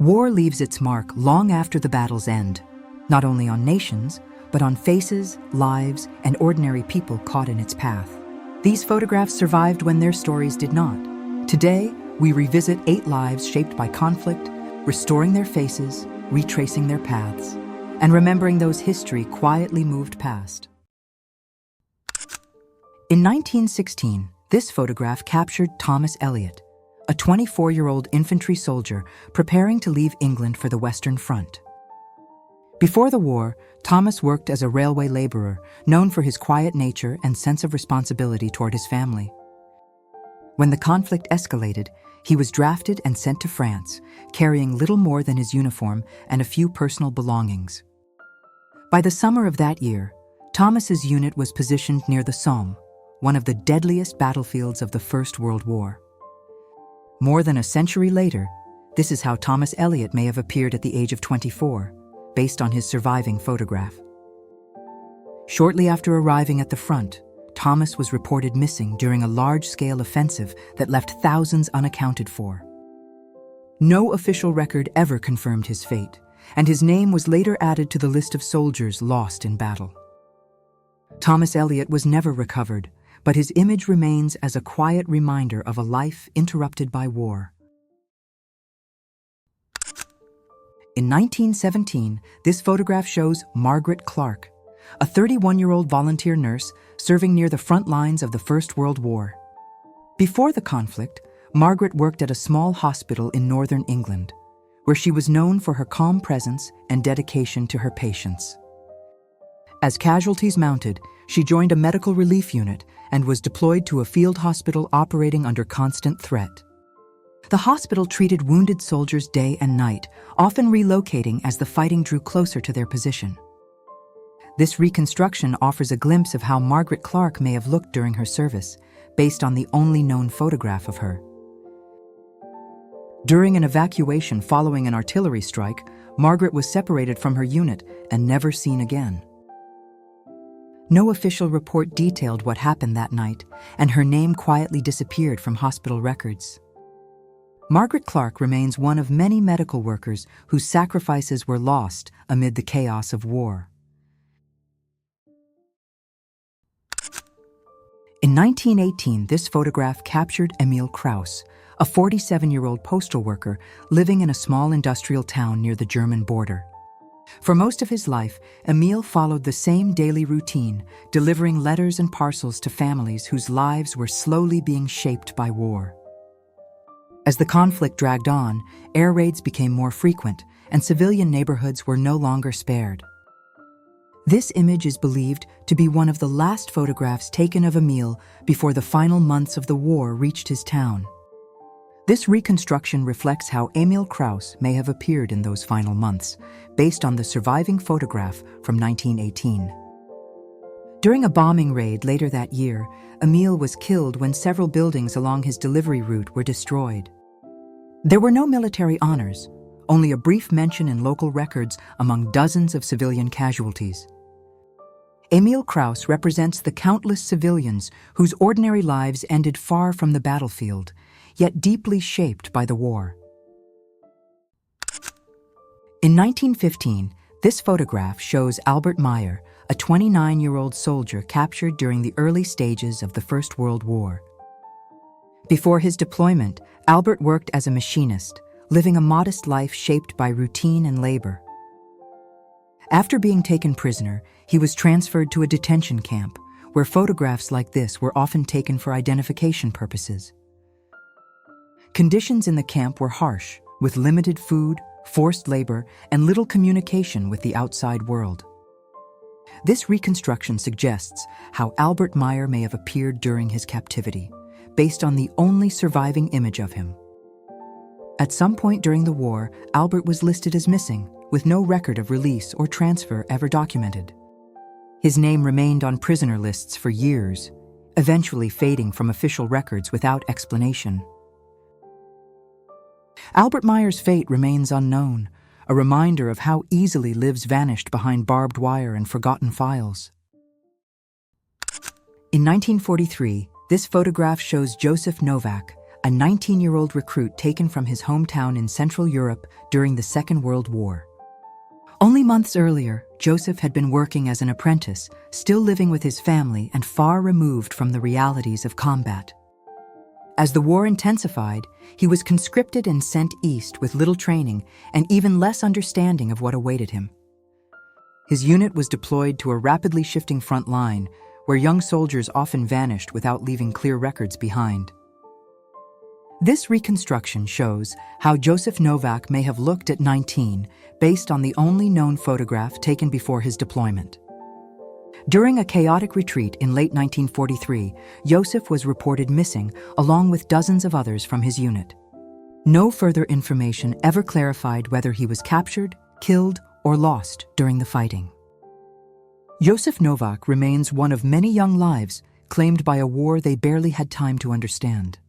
War leaves its mark long after the battle's end, not only on nations, but on faces, lives, and ordinary people caught in its path. These photographs survived when their stories did not. Today, we revisit 8 lives shaped by conflict, restoring their faces, retracing their paths, and remembering those history quietly moved past. In 1916, this photograph captured Thomas Elliot, a 24-year-old infantry soldier preparing to leave England for the Western Front. Before the war, Thomas worked as a railway laborer, known for his quiet nature and sense of responsibility toward his family. When the conflict escalated, he was drafted and sent to France, carrying little more than his uniform and a few personal belongings. By the summer of that year, Thomas's unit was positioned near the Somme, one of the deadliest battlefields of the First World War. More than a century later, this is how Thomas Elliot may have appeared at the age of 24, based on his surviving photograph. Shortly after arriving at the front, Thomas was reported missing during a large-scale offensive that left thousands unaccounted for. No official record ever confirmed his fate, and his name was later added to the list of soldiers lost in battle. Thomas Elliot was never recovered, but his image remains as a quiet reminder of a life interrupted by war. In 1917, this photograph shows Margaret Clark, a 31-year-old volunteer nurse serving near the front lines of the First World War. Before the conflict, Margaret worked at a small hospital in northern England, where she was known for her calm presence and dedication to her patients. As casualties mounted, she joined a medical relief unit and was deployed to a field hospital operating under constant threat. The hospital treated wounded soldiers day and night, often relocating as the fighting drew closer to their position. This reconstruction offers a glimpse of how Margaret Clark may have looked during her service, based on the only known photograph of her. During an evacuation following an artillery strike, Margaret was separated from her unit and never seen again. No official report detailed what happened that night, and her name quietly disappeared from hospital records. Margaret Clark remains one of many medical workers whose sacrifices were lost amid the chaos of war. In 1918, this photograph captured Emil Kraus, a 47-year-old postal worker living in a small industrial town near the German border. For most of his life, Emil followed the same daily routine, delivering letters and parcels to families whose lives were slowly being shaped by war. As the conflict dragged on, air raids became more frequent, and civilian neighborhoods were no longer spared. This image is believed to be one of the last photographs taken of Emil before the final months of the war reached his town. This reconstruction reflects how Emil Kraus may have appeared in those final months, based on the surviving photograph from 1918. During a bombing raid later that year, Emil was killed when several buildings along his delivery route were destroyed. There were no military honors, only a brief mention in local records among dozens of civilian casualties. Emil Kraus represents the countless civilians whose ordinary lives ended far from the battlefield, yet deeply shaped by the war. In 1915, this photograph shows Albert Meyer, a 29-year-old soldier captured during the early stages of the First World War. Before his deployment, Albert worked as a machinist, living a modest life shaped by routine and labor. After being taken prisoner, he was transferred to a detention camp, where photographs like this were often taken for identification purposes. Conditions in the camp were harsh, with limited food, forced labor, and little communication with the outside world. This reconstruction suggests how Albert Meyer may have appeared during his captivity, based on the only surviving image of him. At some point during the war, Albert was listed as missing, with no record of release or transfer ever documented. His name remained on prisoner lists for years, eventually fading from official records without explanation. Albert Meyer's fate remains unknown, a reminder of how easily lives vanished behind barbed wire and forgotten files. In 1943, this photograph shows Joseph Novak, a 19-year-old recruit taken from his hometown in Central Europe during the Second World War. Only months earlier, Joseph had been working as an apprentice, still living with his family and far removed from the realities of combat. As the war intensified, he was conscripted and sent east with little training and even less understanding of what awaited him. His unit was deployed to a rapidly shifting front line, where young soldiers often vanished without leaving clear records behind. This reconstruction shows how Joseph Novak may have looked at 19, based on the only known photograph taken before his deployment. During a chaotic retreat in late 1943, Joseph was reported missing, along with dozens of others from his unit. No further information ever clarified whether he was captured, killed, or lost during the fighting. Joseph Novak remains one of many young lives claimed by a war they barely had time to understand.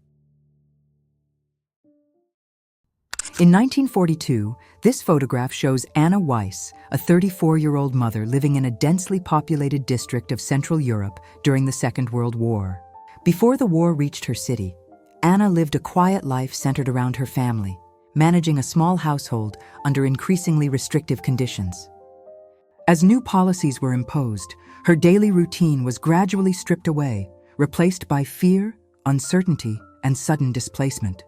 In 1942, this photograph shows Anna Weiss, a 34-year-old mother living in a densely populated district of Central Europe during the Second World War. Before the war reached her city, Anna lived a quiet life centered around her family, managing a small household under increasingly restrictive conditions. As new policies were imposed, her daily routine was gradually stripped away, replaced by fear, uncertainty, and sudden displacement.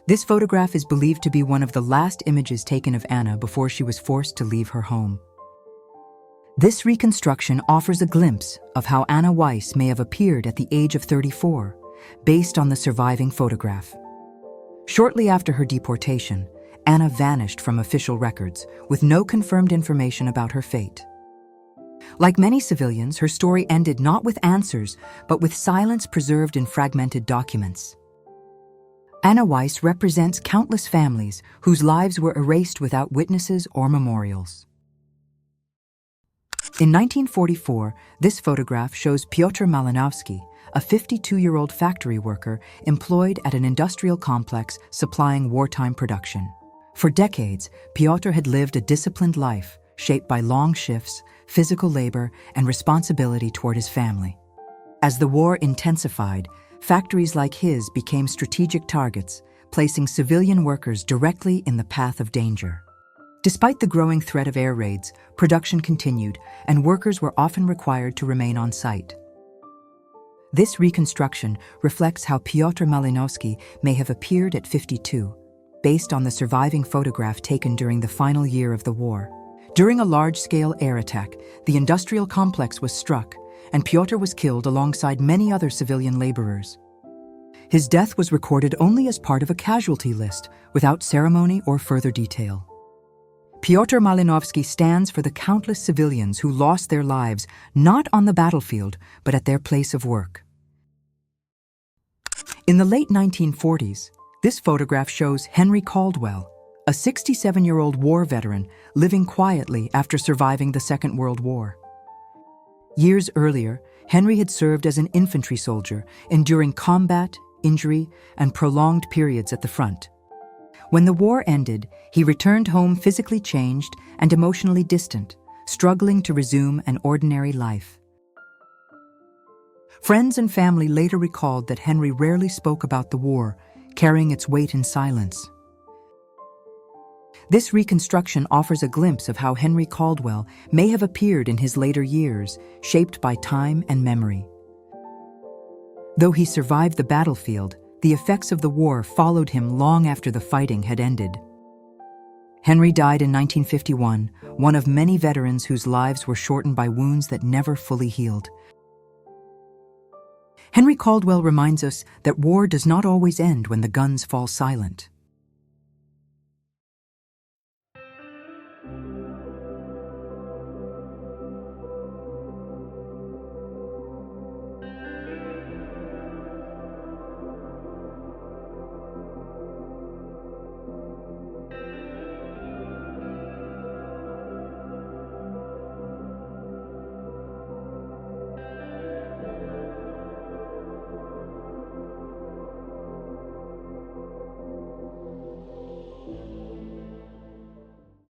This photograph is believed to be one of the last images taken of Anna before she was forced to leave her home. This reconstruction offers a glimpse of how Anna Weiss may have appeared at the age of 34, based on the surviving photograph. Shortly after her deportation, Anna vanished from official records, with no confirmed information about her fate. Like many civilians, her story ended not with answers, but with silence preserved in fragmented documents. Anna Weiss represents countless families whose lives were erased without witnesses or memorials. In 1944, this photograph shows Piotr Malinowski, a 52-year-old factory worker employed at an industrial complex supplying wartime production. For decades, Piotr had lived a disciplined life, shaped by long shifts, physical labor, and responsibility toward his family. As the war intensified, factories like his became strategic targets, placing civilian workers directly in the path of danger. Despite the growing threat of air raids, production continued, and workers were often required to remain on site. This reconstruction reflects how Piotr Malinowski may have appeared at 52, based on the surviving photograph taken during the final year of the war. During a large-scale air attack, the industrial complex was struck, and Piotr was killed alongside many other civilian laborers. His death was recorded only as part of a casualty list, without ceremony or further detail. Piotr Malinowski stands for the countless civilians who lost their lives not on the battlefield, but at their place of work. In the late 1940s, this photograph shows Henry Caldwell, a 67-year-old war veteran living quietly after surviving the Second World War. Years earlier, Henry had served as an infantry soldier, enduring combat, injury, and prolonged periods at the front. When the war ended, he returned home physically changed and emotionally distant, struggling to resume an ordinary life. Friends and family later recalled that Henry rarely spoke about the war, carrying its weight in silence. This reconstruction offers a glimpse of how Henry Caldwell may have appeared in his later years, shaped by time and memory. Though he survived the battlefield, the effects of the war followed him long after the fighting had ended. Henry died in 1951, one of many veterans whose lives were shortened by wounds that never fully healed. Henry Caldwell reminds us that war does not always end when the guns fall silent.